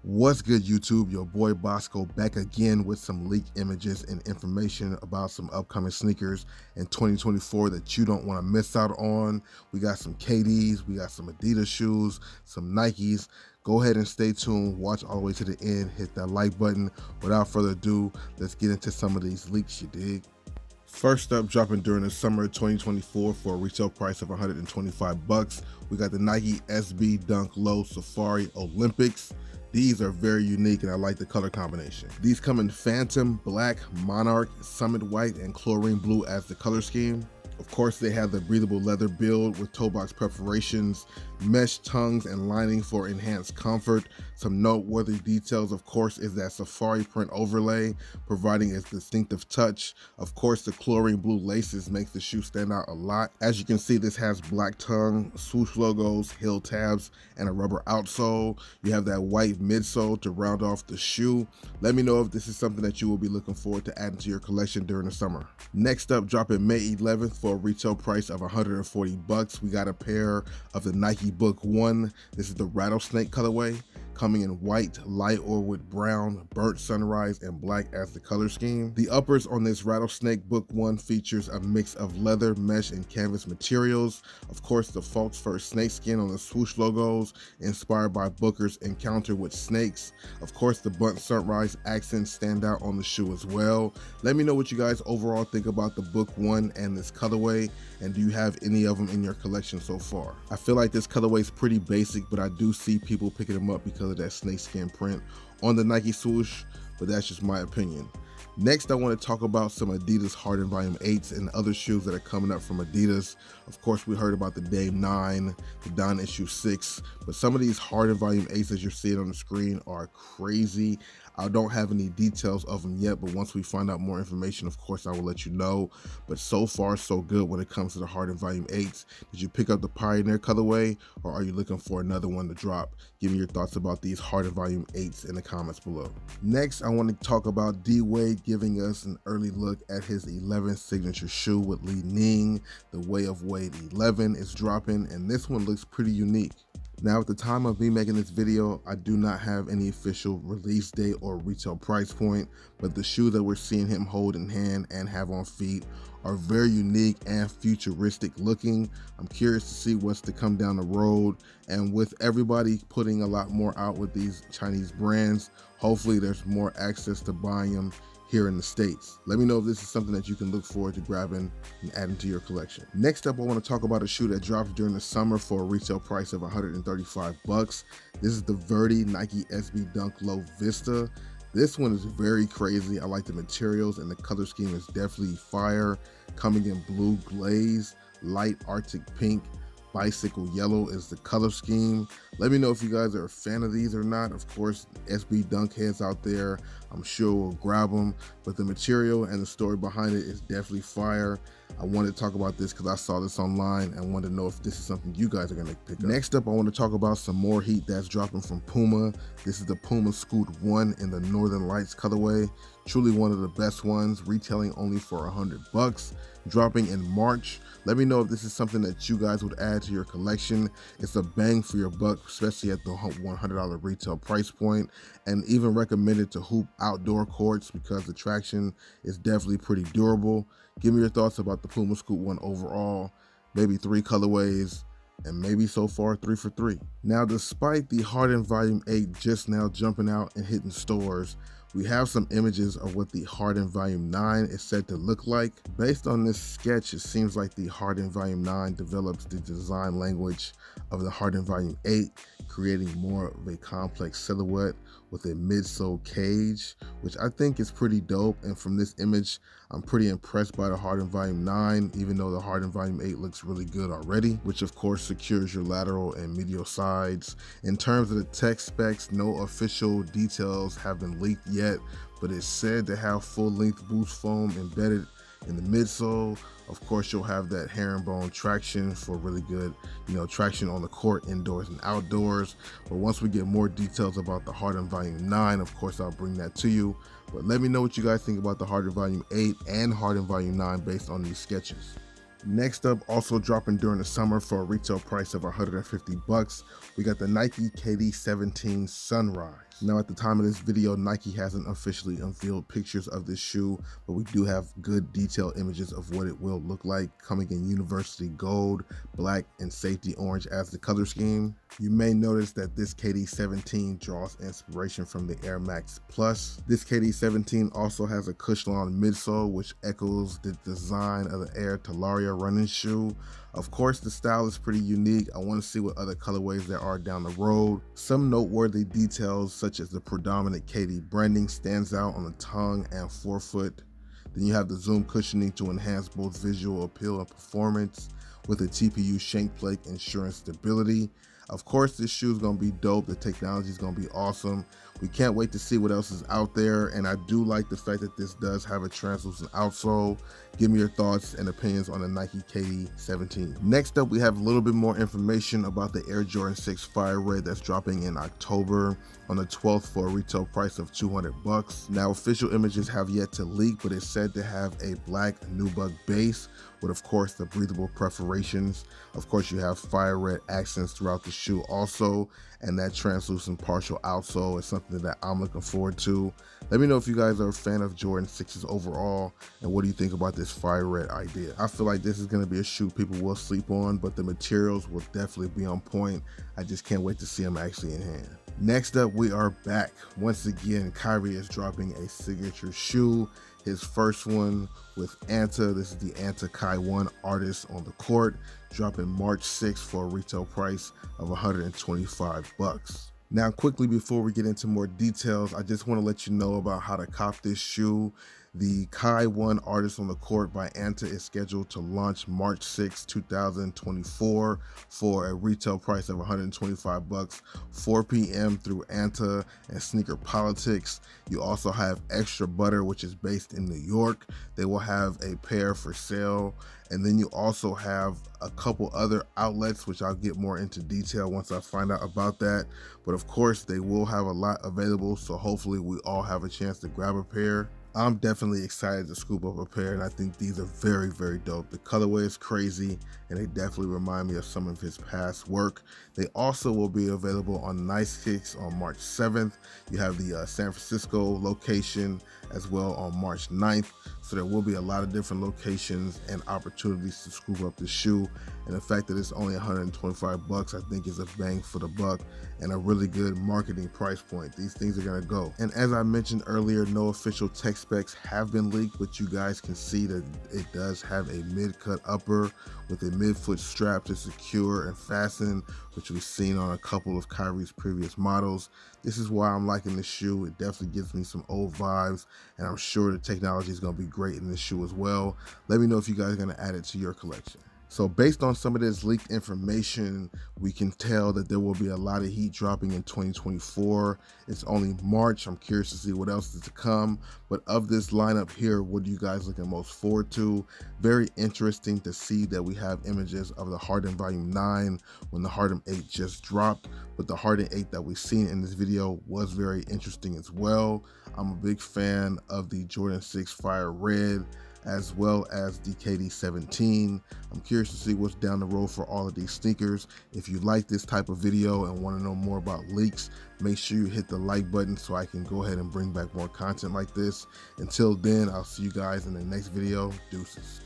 What's good, YouTube? Your boy Bosco back again with some leaked images and information about some upcoming sneakers in 2024 that you don't want to miss out on. We got some KDs, we got some Adidas shoes, some Nikes. Go ahead and stay tuned, watch all the way to the end, hit that like button. Without further ado, let's get into some of these leaks, you dig? First up, dropping during the summer of 2024 for a retail price of 125 bucks, we got the Nike SB Dunk Low Safari Olympics. These are very unique and I like the color combination. These come in Phantom, Black, Monarch, Summit White, and Chlorine Blue as the color scheme. Of course, they have the breathable leather build with toe box perforations, mesh tongues, and lining for enhanced comfort. Some noteworthy details, of course, is that safari print overlay, providing its distinctive touch. Of course, the chlorine blue laces makes the shoe stand out a lot. As you can see, this has black tongue, swoosh logos, heel tabs, and a rubber outsole. You have that white midsole to round off the shoe. Let me know if this is something that you will be looking forward to adding to your collection during the summer. Next up, dropping May 11th for a retail price of 140 bucks, we got a pair of the Nike Book 1. This is the Rattlesnake colorway, coming in white, light or with brown, burnt sunrise, and black as the color scheme. The uppers on this Rattlesnake Book 1 features a mix of leather, mesh, and canvas materials. Of course, the false fur snake skin on the swoosh logos, inspired by Booker's encounter with snakes. Of course, the burnt sunrise accents stand out on the shoe as well. Let me know what you guys overall think about the Book 1 and this colorway, and do you have any of them in your collection so far? I feel like this colorway is pretty basic, but I do see people picking them up because of that snakeskin print on the Nike swoosh, but that's just my opinion. Next, I want to talk about some Adidas Harden Volume 8s and other shoes that are coming up from Adidas. Of course, we heard about the Dame 9, the Don Issue 6, but some of these Harden Volume 8s that you're seeing on the screen are crazy. I don't have any details of them yet, but once we find out more information, of course, I will let you know. But so far, so good when it comes to the Harden Volume 8s. Did you pick up the Pioneer colorway, or are you looking for another one to drop? Give me your thoughts about these Harden Volume 8s in the comments below. Next, I want to talk about D-Wade giving us an early look at his 11th signature shoe with Li Ning. The Way of Wade 11 is dropping, and this one looks pretty unique. Now, at the time of me making this video, I do not have any official release date or retail price point, but the shoe that we're seeing him hold in hand and have on feet are very unique and futuristic looking. I'm curious to see what's to come down the road, and with everybody putting a lot more out with these Chinese brands, hopefully there's more access to buying them here in the States. Let me know if this is something that you can look forward to grabbing and adding to your collection. Next up, I want to talk about a shoe that dropped during the summer for a retail price of 135 bucks. This is the Verdy Nike SB Dunk Low Vista. This one is very crazy. I like the materials, and the color scheme is definitely fire. Coming in blue glaze, light Arctic pink, bicycle yellow is the color scheme. Let me know if you guys are a fan of these or not. Of course, SB Dunk heads out there, I'm sure will grab them, but the material and the story behind it is definitely fire. I wanted to talk about this because I saw this online and wanted to know if this is something you guys are going to pick up. Next up, I want to talk about some more heat that's dropping from Puma. This is the Puma Scoot 1 in the Northernlights colorway. Truly one of the best ones, retailing only for 100 bucks, dropping in March. Let me know if this is something that you guys would add to your collection. It's a bang for your buck, especially at the $100 retail price point, and even recommended to hoop outdoor courts because the traction is definitely pretty durable. Give me your thoughts about the Puma Scoot 1 overall, maybe 3 colorways, and maybe so far 3 for 3. Now, despite the Harden Volume 8 just now jumping out and hitting stores, we have some images of what the Harden Volume 9 is said to look like. Based on this sketch, it seems like the Harden Volume 9 develops the design language of the Harden Volume 8, creating more of a complex silhouette with a midsole cage, which I think is pretty dope. And from this image, I'm pretty impressed by the Harden Volume 9, even though the Harden Volume 8 looks really good already, which of course secures your lateral and medial sides. In terms of the tech specs, no official details have been leaked yet, but it's said to have full-length boost foam embedded in the midsole. Of course, you'll have that herringbone traction for really good, traction on the court, indoors and outdoors. But once we get more details about the Harden Volume 9, of course, I'll bring that to you. But let me know what you guys think about the Harden Volume 8 and Harden Volume 9 based on these sketches. Next up, also dropping during the summer for a retail price of 150 bucks, we got the Nike KD17 Sunrise. Now at the time of this video, Nike hasn't officially unveiled pictures of this shoe, but we do have good detailed images of what it will look like, coming in university gold, black, and safety orange as the color scheme. You may notice that this KD17 draws inspiration from the Air Max Plus. This KD17 also has a Cushlon midsole, which echoes the design of the Air Talaria running shoe. Of course, the style is pretty unique. I want to see what other colorways there are down the road. Some noteworthy details, such as the predominant KD branding, stands out on the tongue and forefoot. Then you have the zoom cushioning to enhance both visual appeal and performance, with a TPU shank plate ensuring stability. Of course, this shoe is going to be dope. The technology is going to be awesome. We can't wait to see what else is out there, and I do like the fact that this does have a translucent outsole. Give me your thoughts and opinions on the Nike KD17. Next up, we have a little bit more information about the Air Jordan 6 Fire Red that's dropping in October on the 12th for a retail price of 200 bucks. Now, official images have yet to leak, but it's said to have a black nubuck base with, of course, the breathable perforations. Of course, you have fire red accents throughout the shoe also, and that translucent partial outsole is something that I'm looking forward to. Let me know if you guys are a fan of Jordan 6s overall, and what do you think about this fire red idea. I feel like this is going to be a shoe people will sleep on, but the materials will definitely be on point. I just can't wait to see them actually in hand. Next up, we are back. Once again, Kyrie is dropping a signature shoe, his first one with Anta. This is the Anta Kai 1 artist on the court, dropping March 6th for a retail price of 125 bucks. Now, quickly before we get into more details, I just want to let you know about how to cop this shoe. The Kai 1 Artist on the Court by Anta is scheduled to launch March 6, 2024 for a retail price of 125 bucks, 4 p.m. through Anta and Sneaker Politics. You also have Extra Butter, which is based in New York. They will have a pair for sale. And then you also have a couple other outlets, which I'll get more into detail once I find out about that. But of course, they will have a lot available, so hopefully we all have a chance to grab a pair. I'm definitely excited to scoop up a pair, and I think these are very, very dope. The colorway is crazy, and they definitely remind me of some of his past work. They also will be available on Nice Kicks on March 7th. You have the San Francisco location as well on March 9th. So there will be a lot of different locations and opportunities to scoop up the shoe. And the fact that it's only 125 bucks, I think is a bang for the buck and a really good marketing price point. These things are gonna go. And as I mentioned earlier, no official tech specs have been leaked, but you guys can see that it does have a mid-cut upper with a mid-foot strap to secure and fasten, which we've seen on a couple of Kyrie's previous models. This is why I'm liking this shoe. It definitely gives me some old vibes, and I'm sure the technology is gonna be great in this shoe as well. Let me know if you guys are gonna add it to your collection. So based on some of this leaked information, we can tell that there will be a lot of heat dropping in 2024. It's only March. I'm curious to see what else is to come. But of this lineup here, what are you guys looking most forward to? Very interesting to see that we have images of the Harden Volume 9 when the Harden 8 just dropped. But the Harden 8 that we've seen in this video was very interesting as well. I'm a big fan of the Jordan 6 Fire Red, as well as the KD17. I'm curious to see what's down the road for all of these sneakers. If you like this type of video and want to know more about leaks, make sure you hit the like button so I can go ahead and bring back more content like this. Until then, I'll see you guys in the next video. Deuces.